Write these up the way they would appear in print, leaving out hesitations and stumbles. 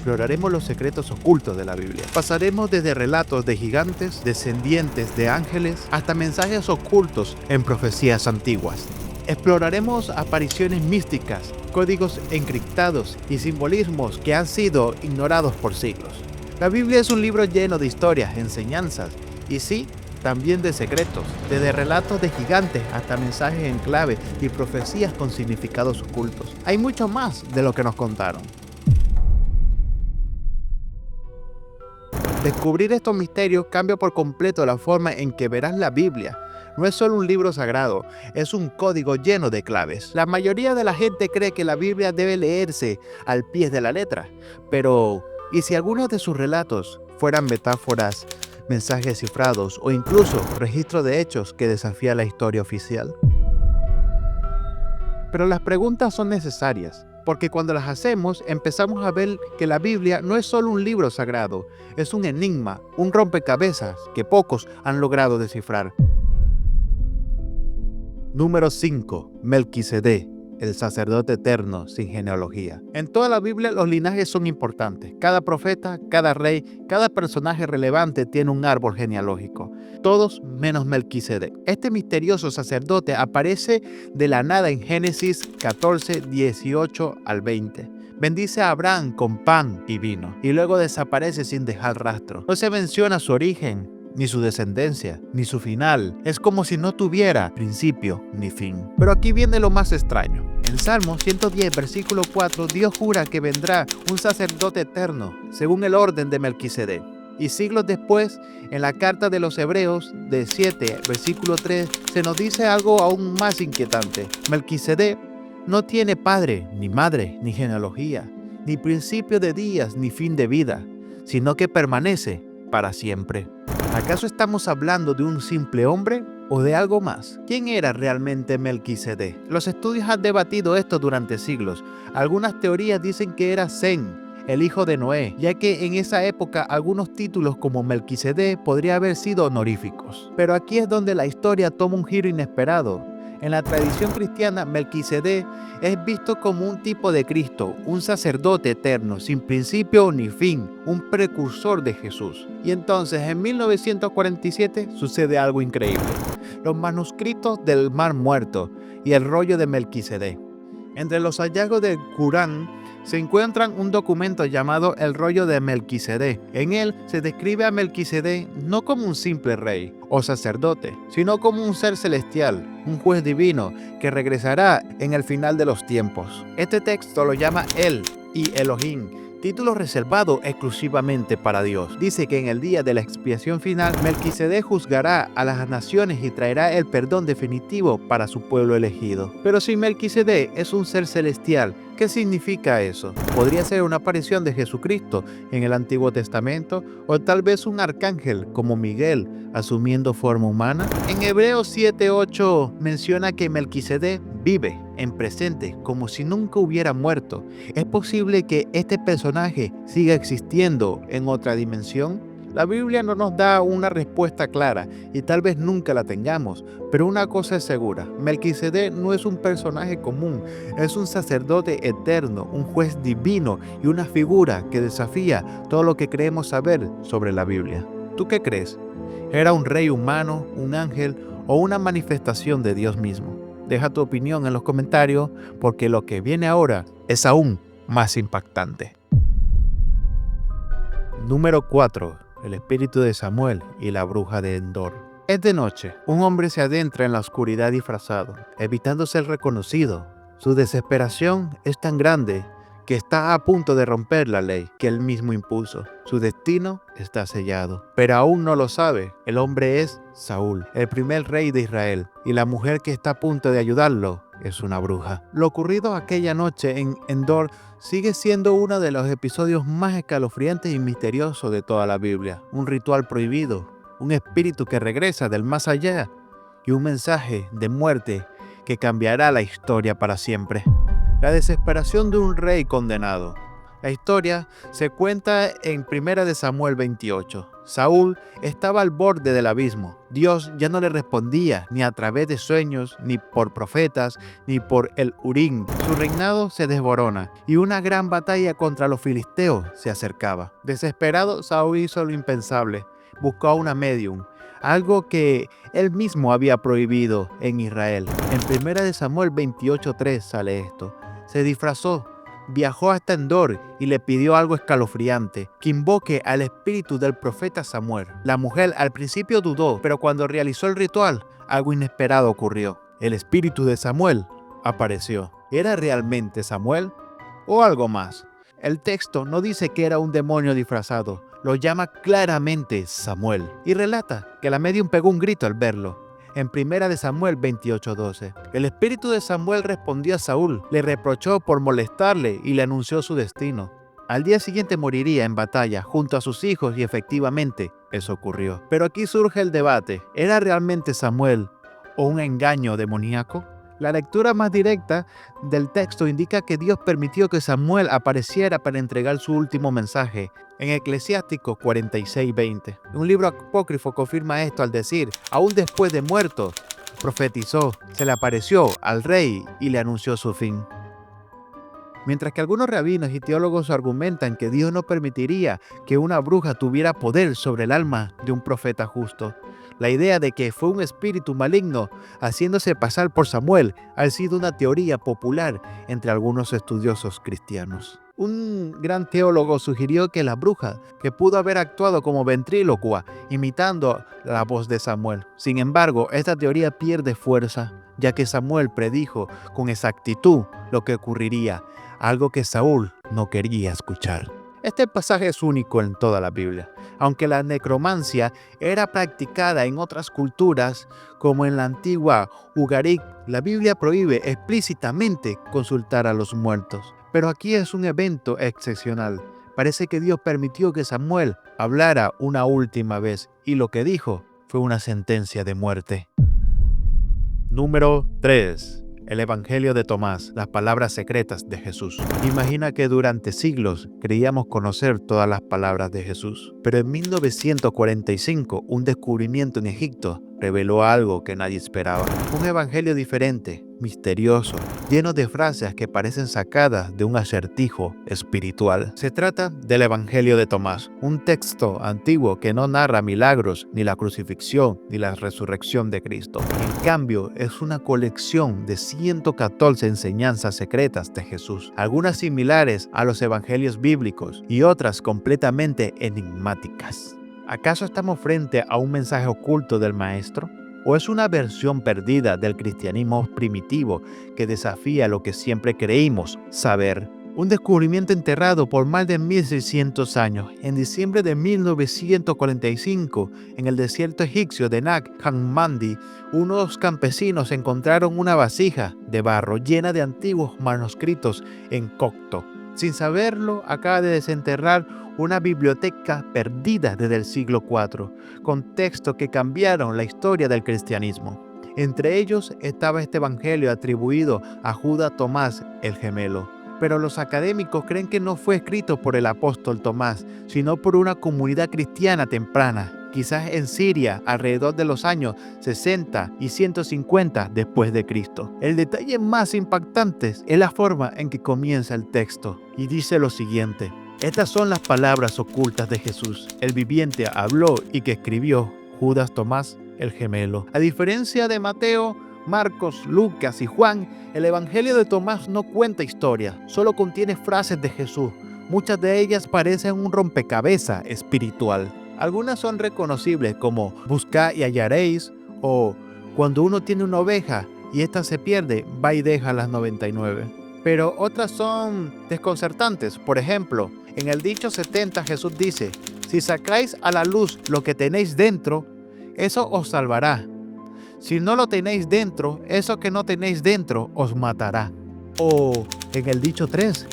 exploraremos los secretos ocultos de la Biblia. Pasaremos desde relatos de gigantes, descendientes de ángeles, hasta mensajes ocultos en profecías antiguas. Exploraremos apariciones místicas, códigos encriptados y simbolismos que han sido ignorados por siglos. La Biblia es un libro lleno de historias, enseñanzas y sí, también de secretos, desde relatos de gigantes hasta mensajes en clave y profecías con significados ocultos. Hay mucho más de lo que nos contaron. Descubrir estos misterios cambia por completo la forma en que verás la Biblia. No es solo un libro sagrado, es un código lleno de claves. La mayoría de la gente cree que la Biblia debe leerse al pie de la letra, pero ¿y si algunos de sus relatos fueran metáforas, mensajes cifrados o incluso registro de hechos que desafía la historia oficial? Pero las preguntas son necesarias, porque cuando las hacemos empezamos a ver que la Biblia no es solo un libro sagrado, es un enigma, un rompecabezas que pocos han logrado descifrar. Número 5. Melquisedec, el sacerdote eterno sin genealogía. En toda la Biblia los linajes son importantes. Cada profeta, cada rey, cada personaje relevante tiene un árbol genealógico. Todos menos Melquisedec. Este misterioso sacerdote aparece de la nada en Génesis 14, 18 al 20. Bendice a Abraham con pan y vino, y luego desaparece sin dejar rastro. No se menciona su origen, ni su descendencia, ni su final. Es como si no tuviera principio ni fin. Pero aquí viene lo más extraño. En Salmo 110, versículo 4, Dios jura que vendrá un sacerdote eterno, según el orden de Melquisedec. Y siglos después, en la carta de los Hebreos de 7, versículo 3, se nos dice algo aún más inquietante. Melquisedec no tiene padre, ni madre, ni genealogía, ni principio de días, ni fin de vida, sino que permanece para siempre. ¿Acaso estamos hablando de un simple hombre o de algo más? ¿Quién era realmente Melquisedec? Los estudios han debatido esto durante siglos. Algunas teorías dicen que era Sem, el hijo de Noé, ya que en esa época algunos títulos como Melquisedec podrían haber sido honoríficos. Pero aquí es donde la historia toma un giro inesperado. En la tradición cristiana, Melquisedec es visto como un tipo de Cristo, un sacerdote eterno, sin principio ni fin, un precursor de Jesús. Y entonces, en 1947, sucede algo increíble. Los manuscritos del Mar Muerto y el rollo de Melquisedec. Entre los hallazgos del Corán se encuentran un documento llamado el rollo de Melquisedec. En él se describe a Melquisedec no como un simple rey o sacerdote, sino como un ser celestial, un juez divino que regresará en el final de los tiempos. Este texto lo llama El y Elohim, título reservado exclusivamente para Dios. Dice que en el día de la expiación final, Melquisedec juzgará a las naciones y traerá el perdón definitivo para su pueblo elegido. Pero si Melquisedec es un ser celestial, ¿qué significa eso? ¿Podría ser una aparición de Jesucristo en el Antiguo Testamento? ¿O tal vez un arcángel como Miguel asumiendo forma humana? En Hebreos 7:8 menciona que Melquisedec vive en presente como si nunca hubiera muerto. ¿Es posible que este personaje siga existiendo en otra dimensión? La Biblia no nos da una respuesta clara y tal vez nunca la tengamos, pero una cosa es segura, Melquisedec no es un personaje común, es un sacerdote eterno, un juez divino y una figura que desafía todo lo que creemos saber sobre la Biblia. ¿Tú qué crees? ¿Era un rey humano, un ángel o una manifestación de Dios mismo? Deja tu opinión en los comentarios porque lo que viene ahora es aún más impactante. Número 4. El espíritu de Samuel y la bruja de Endor. Es de noche. Un hombre se adentra en la oscuridad disfrazado, evitando ser reconocido. Su desesperación es tan grande que está a punto de romper la ley que él mismo impuso. Su destino está sellado, pero aún no lo sabe. El hombre es Saúl, el primer rey de Israel, y la mujer que está a punto de ayudarlo es una bruja. Lo ocurrido aquella noche en Endor sigue siendo uno de los episodios más escalofriantes y misteriosos de toda la Biblia. Un ritual prohibido, un espíritu que regresa del más allá y un mensaje de muerte que cambiará la historia para siempre. La desesperación de un rey condenado. La historia se cuenta en 1 Samuel 28. Saúl estaba al borde del abismo. Dios ya no le respondía ni a través de sueños, ni por profetas, ni por el Urim. Su reinado se desborona y una gran batalla contra los filisteos se acercaba. Desesperado, Saúl hizo lo impensable. Buscó a una médium, algo que él mismo había prohibido en Israel. En 1 Samuel 28:3 sale esto. Se disfrazó, viajó hasta Endor y le pidió algo escalofriante, que invoque al espíritu del profeta Samuel. La mujer al principio dudó, pero cuando realizó el ritual, algo inesperado ocurrió. El espíritu de Samuel apareció. ¿Era realmente Samuel o algo más? El texto no dice que era un demonio disfrazado, lo llama claramente Samuel y relata que la medium pegó un grito al verlo. En 1 Samuel 28:12, el espíritu de Samuel respondió a Saúl, le reprochó por molestarle y le anunció su destino. Al día siguiente moriría en batalla junto a sus hijos y efectivamente eso ocurrió. Pero aquí surge el debate, ¿era realmente Samuel o un engaño demoníaco? La lectura más directa del texto indica que Dios permitió que Samuel apareciera para entregar su último mensaje. En Eclesiástico 46:20, un libro apócrifo confirma esto al decir, aún después de muerto, profetizó, se le apareció al rey y le anunció su fin. Mientras que algunos rabinos y teólogos argumentan que Dios no permitiría que una bruja tuviera poder sobre el alma de un profeta justo. La idea de que fue un espíritu maligno haciéndose pasar por Samuel ha sido una teoría popular entre algunos estudiosos cristianos. Un gran teólogo sugirió que la bruja, que pudo haber actuado como ventrílocua, imitando la voz de Samuel. Sin embargo, esta teoría pierde fuerza, ya que Samuel predijo con exactitud lo que ocurriría, algo que Saúl no quería escuchar. Este pasaje es único en toda la Biblia. Aunque la necromancia era practicada en otras culturas, como en la antigua Ugarit, la Biblia prohíbe explícitamente consultar a los muertos. Pero aquí es un evento excepcional. Parece que Dios permitió que Samuel hablara una última vez y lo que dijo fue una sentencia de muerte. Número 3. El Evangelio de Tomás, las palabras secretas de Jesús. Imagina que durante siglos creíamos conocer todas las palabras de Jesús, pero en 1945 un descubrimiento en Egipto reveló algo que nadie esperaba. Un evangelio diferente, misterioso, lleno de frases que parecen sacadas de un acertijo espiritual. Se trata del Evangelio de Tomás, un texto antiguo que no narra milagros, ni la crucifixión, ni la resurrección de Cristo. En cambio, es una colección de 114 enseñanzas secretas de Jesús, algunas similares a los evangelios bíblicos y otras completamente enigmáticas. ¿Acaso estamos frente a un mensaje oculto del Maestro? ¿O es una versión perdida del cristianismo primitivo que desafía lo que siempre creímos saber? Un descubrimiento enterrado por más de 1600 años. En diciembre de 1945, en el desierto egipcio de Nag Hammadi, unos campesinos encontraron una vasija de barro llena de antiguos manuscritos en copto. Sin saberlo, acaba de desenterrar una biblioteca perdida desde el siglo IV, con textos que cambiaron la historia del cristianismo. Entre ellos estaba este evangelio atribuido a Judas Tomás el gemelo. Pero los académicos creen que no fue escrito por el apóstol Tomás, sino por una comunidad cristiana temprana, quizás en Siria alrededor de los años 60 y 150 después de Cristo. El detalle más impactante es la forma en que comienza el texto, y dice lo siguiente: estas son las palabras ocultas de Jesús, el viviente habló y que escribió Judas Tomás el gemelo. A diferencia de Mateo, Marcos, Lucas y Juan, el Evangelio de Tomás no cuenta historia, solo contiene frases de Jesús. Muchas de ellas parecen un rompecabezas espiritual. Algunas son reconocibles como buscad y hallaréis, o cuando uno tiene una oveja y ésta se pierde, va y deja las 99. Pero otras son desconcertantes. Por ejemplo, en el dicho 70 Jesús dice, si sacáis a la luz lo que tenéis dentro, eso os salvará. Si no lo tenéis dentro, eso que no tenéis dentro os matará. O en el dicho 3,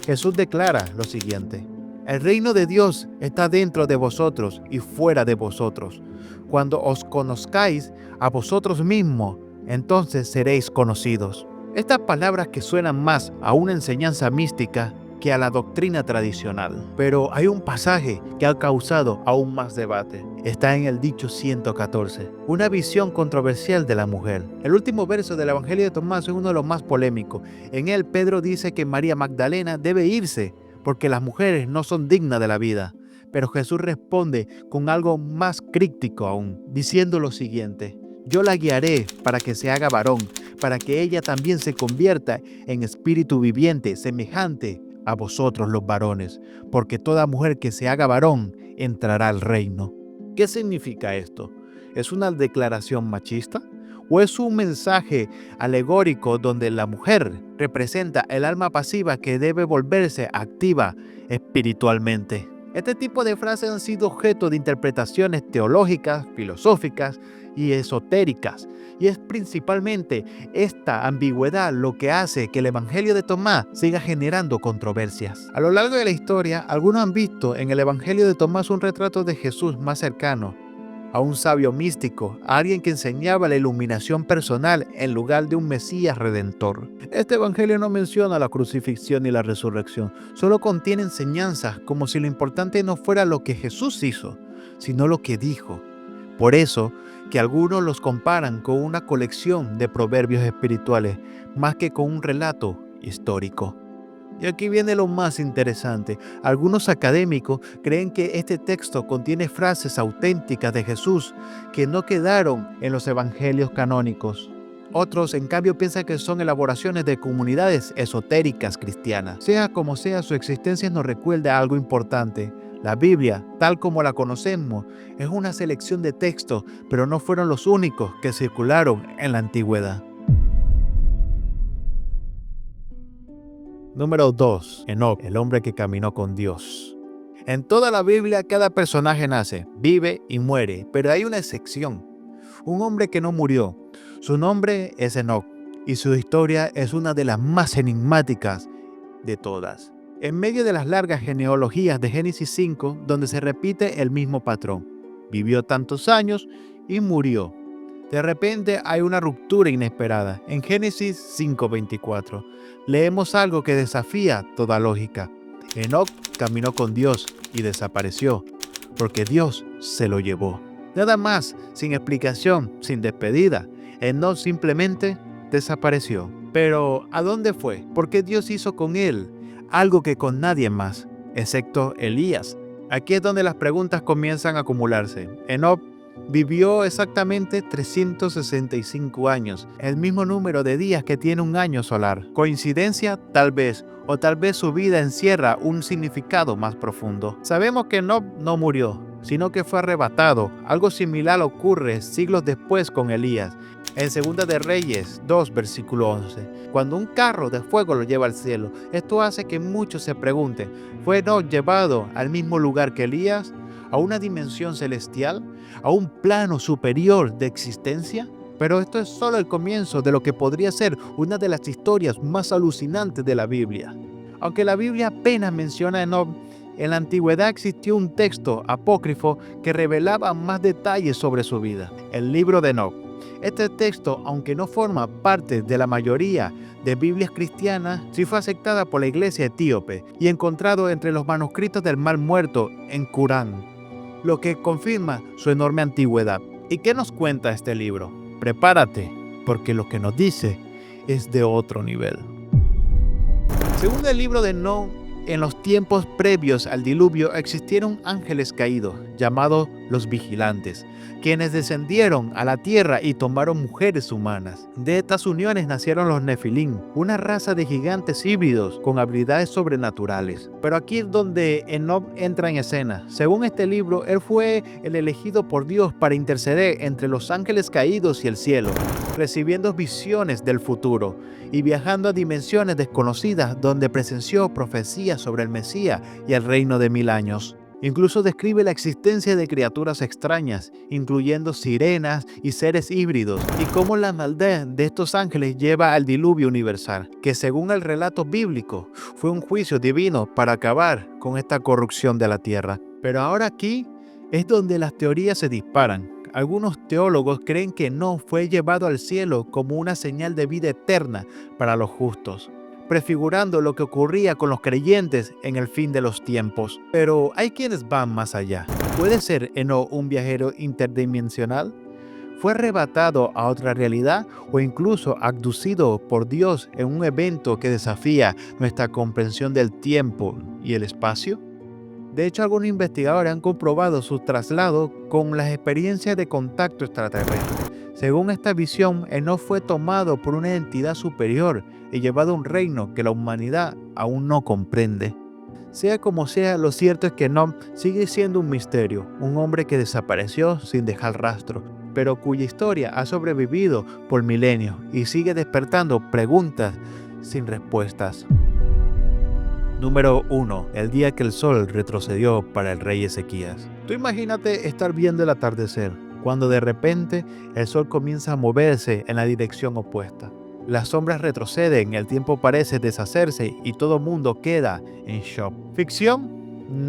Jesús declara lo siguiente: el reino de Dios está dentro de vosotros y fuera de vosotros. Cuando os conozcáis a vosotros mismos, entonces seréis conocidos. Estas palabras que suenan más a una enseñanza mística que a la doctrina tradicional. Pero hay un pasaje que ha causado aún más debate. Está en el dicho 114, una visión controversial de la mujer. El último verso del Evangelio de Tomás es uno de los más polémicos. En él Pedro dice que María Magdalena debe irse porque las mujeres no son dignas de la vida. Pero Jesús responde con algo más críptico aún, diciendo lo siguiente: yo la guiaré para que se haga varón, para que ella también se convierta en espíritu viviente, semejante a vosotros los varones, porque toda mujer que se haga varón entrará al reino. ¿Qué significa esto? ¿Es una declaración machista? ¿O es un mensaje alegórico donde la mujer representa el alma pasiva que debe volverse activa espiritualmente? Este tipo de frases han sido objeto de interpretaciones teológicas, filosóficas y esotéricas, y es principalmente esta ambigüedad lo que hace que el Evangelio de Tomás siga generando controversias. A lo largo de la historia, algunos han visto en el Evangelio de Tomás un retrato de Jesús más cercano a un sabio místico, a alguien que enseñaba la iluminación personal en lugar de un Mesías redentor. Este evangelio no menciona la crucifixión y la resurrección, solo contiene enseñanzas como si lo importante no fuera lo que Jesús hizo, sino lo que dijo. Por eso que algunos los comparan con una colección de proverbios espirituales, más que con un relato histórico. Y aquí viene lo más interesante. Algunos académicos creen que este texto contiene frases auténticas de Jesús que no quedaron en los evangelios canónicos. Otros, en cambio, piensan que son elaboraciones de comunidades esotéricas cristianas. Sea como sea, su existencia nos recuerda algo importante. La Biblia, tal como la conocemos, es una selección de textos, pero no fueron los únicos que circularon en la antigüedad. Número 2. Enoc, el hombre que caminó con Dios. En toda la Biblia cada personaje nace, vive y muere, pero hay una excepción. Un hombre que no murió. Su nombre es Enoc y su historia es una de las más enigmáticas de todas. En medio de las largas genealogías de Génesis 5, donde se repite el mismo patrón. Vivió tantos años y murió. De repente hay una ruptura inesperada. En Génesis 5:24 leemos algo que desafía toda lógica. Enoc caminó con Dios y desapareció, porque Dios se lo llevó. Nada más, sin explicación, sin despedida. Enoc simplemente desapareció. Pero, ¿a dónde fue? Porque Dios hizo con él algo que con nadie más, excepto Elías. Aquí es donde las preguntas comienzan a acumularse. Enoc vivió exactamente 365 años, el mismo número de días que tiene un año solar. ¿Coincidencia? Tal vez, o tal vez su vida encierra un significado más profundo. Sabemos que Enoc no murió, sino que fue arrebatado. Algo similar ocurre siglos después con Elías. En 2 de Reyes 2, versículo 11, cuando un carro de fuego lo lleva al cielo. Esto hace que muchos se pregunten, ¿fue Enoc llevado al mismo lugar que Elías? ¿A una dimensión celestial? ¿A un plano superior de existencia? Pero esto es solo el comienzo de lo que podría ser una de las historias más alucinantes de la Biblia. Aunque la Biblia apenas menciona a Enoc, en la antigüedad existió un texto apócrifo que revelaba más detalles sobre su vida, el libro de Enoc. Este texto, aunque no forma parte de la mayoría de Biblias cristianas, sí fue aceptada por la iglesia etíope y encontrado entre los manuscritos del Mar Muerto en Qurán, lo que confirma su enorme antigüedad. ¿Y qué nos cuenta este libro? Prepárate, porque lo que nos dice es de otro nivel. Según el libro de Enoc, en los tiempos previos al diluvio existieron ángeles caídos, llamados los vigilantes, quienes descendieron a la tierra y tomaron mujeres humanas. De estas uniones nacieron los Nefilim, una raza de gigantes híbridos con habilidades sobrenaturales. Pero aquí es donde Enoc entra en escena. Según este libro, él fue el elegido por Dios para interceder entre los ángeles caídos y el cielo, recibiendo visiones del futuro y viajando a dimensiones desconocidas donde presenció profecías sobre el Mesías y el reino de 1000 años. Incluso describe la existencia de criaturas extrañas, incluyendo sirenas y seres híbridos, y cómo la maldad de estos ángeles lleva al diluvio universal, que según el relato bíblico fue un juicio divino para acabar con esta corrupción de la tierra. Pero ahora aquí es donde las teorías se disparan. Algunos teólogos creen que Enoc fue llevado al cielo como una señal de vida eterna para los justos. prefigurando lo que ocurría con los creyentes en el fin de los tiempos. Pero hay quienes van más allá. ¿Puede ser Enoc un viajero interdimensional? ¿Fue arrebatado a otra realidad o incluso abducido por Dios en un evento que desafía nuestra comprensión del tiempo y el espacio? De hecho, algunos investigadores han comprobado su traslado con las experiencias de contacto extraterrestre. Según esta visión, Enoc fue tomado por una entidad superior y llevado a un reino que la humanidad aún no comprende. Sea como sea, lo cierto es que Enoc sigue siendo un misterio, un hombre que desapareció sin dejar rastro, pero cuya historia ha sobrevivido por milenios y sigue despertando preguntas sin respuestas. Número 1. El día que el sol retrocedió para el rey Ezequías. Tú imagínate estar viendo el atardecer, cuando de repente el sol comienza a moverse en la dirección opuesta. Las sombras retroceden, el tiempo parece deshacerse y todo mundo queda en shock. ¿Ficción?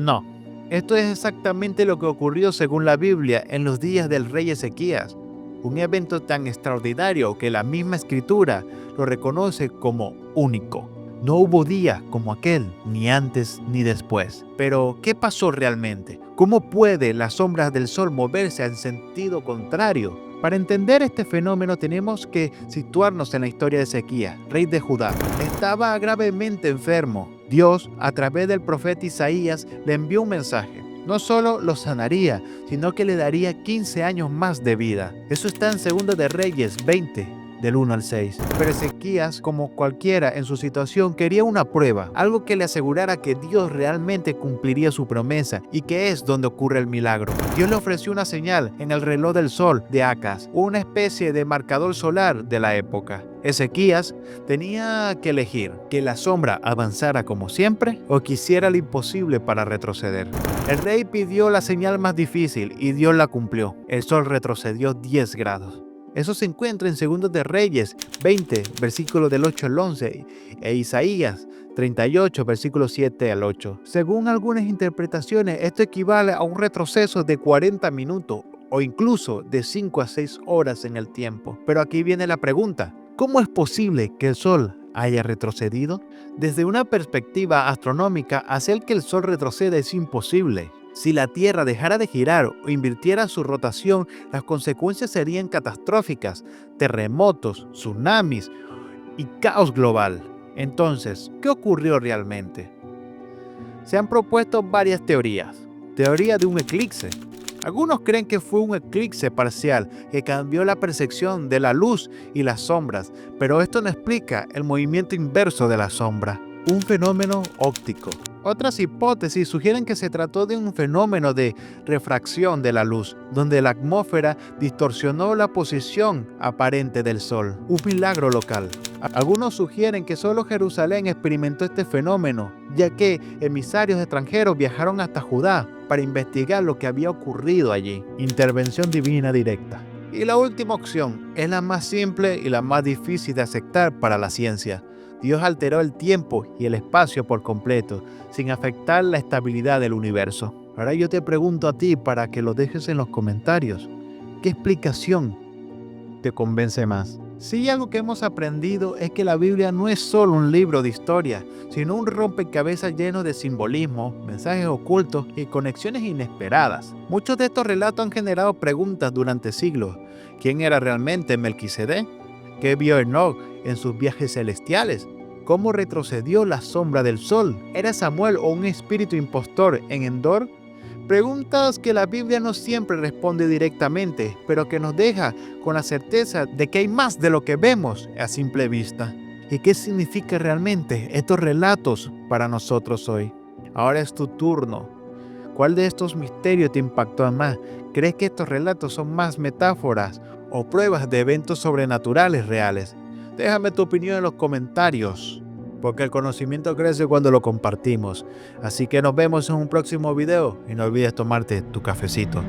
No. Esto es exactamente lo que ocurrió según la Biblia en los días del rey Ezequías. Un evento tan extraordinario que la misma escritura lo reconoce como único. No hubo día como aquel, ni antes ni después. Pero, ¿qué pasó realmente? ¿Cómo puede las sombras del sol moverse en sentido contrario? Para entender este fenómeno tenemos que situarnos en la historia de Ezequías, rey de Judá. Estaba gravemente enfermo. Dios, a través del profeta Isaías, le envió un mensaje. No solo lo sanaría, sino que le daría 15 años más de vida. Eso está en 2 de Reyes 20. Del 1 al 6. Pero Ezequías, como cualquiera en su situación, quería una prueba, algo que le asegurara que Dios realmente cumpliría su promesa y que es donde ocurre el milagro. Dios le ofreció una señal en el reloj del sol de Acaz, una especie de marcador solar de la época. Ezequías tenía que elegir que la sombra avanzara como siempre o que hiciera lo imposible para retroceder. El rey pidió la señal más difícil y Dios la cumplió. El sol retrocedió 10 grados. Eso se encuentra en 2 de Reyes 20, versículos del 8 al 11, e Isaías 38, versículos 7 al 8. Según algunas interpretaciones, esto equivale a un retroceso de 40 minutos o incluso de 5 a 6 horas en el tiempo. Pero aquí viene la pregunta: ¿cómo es posible que el sol haya retrocedido? Desde una perspectiva astronómica, hacer que el sol retroceda es imposible. Si la Tierra dejara de girar o invirtiera su rotación, las consecuencias serían catastróficas: terremotos, tsunamis y caos global. Entonces, ¿qué ocurrió realmente? Se han propuesto varias teorías. Teoría de un eclipse. Algunos creen que fue un eclipse parcial que cambió la percepción de la luz y las sombras, pero esto no explica el movimiento inverso de la sombra. Un fenómeno óptico. Otras hipótesis sugieren que se trató de un fenómeno de refracción de la luz, donde la atmósfera distorsionó la posición aparente del sol. Un milagro local. Algunos sugieren que solo Jerusalén experimentó este fenómeno, ya que emisarios extranjeros viajaron hasta Judá para investigar lo que había ocurrido allí. Intervención divina directa. Y la última opción es la más simple y la más difícil de aceptar para la ciencia. Dios alteró el tiempo y el espacio por completo, sin afectar la estabilidad del universo. Ahora yo te pregunto a ti para que lo dejes en los comentarios. ¿Qué explicación te convence más? Sí, algo que hemos aprendido es que la Biblia no es solo un libro de historia, sino un rompecabezas lleno de simbolismo, mensajes ocultos y conexiones inesperadas. Muchos de estos relatos han generado preguntas durante siglos. ¿Quién era realmente Melquisedec? ¿Qué vio Enoc en sus viajes celestiales? ¿Cómo retrocedió la sombra del sol? ¿Era Samuel o un espíritu impostor en Endor? Preguntas que la Biblia no siempre responde directamente, pero que nos deja con la certeza de que hay más de lo que vemos a simple vista. ¿Y qué significa realmente estos relatos para nosotros hoy? Ahora es tu turno. ¿Cuál de estos misterios te impactó más? ¿Crees que estos relatos son más metáforas o pruebas de eventos sobrenaturales reales? Déjame tu opinión en los comentarios, porque el conocimiento crece cuando lo compartimos. Así que nos vemos en un próximo video y no olvides tomarte tu cafecito.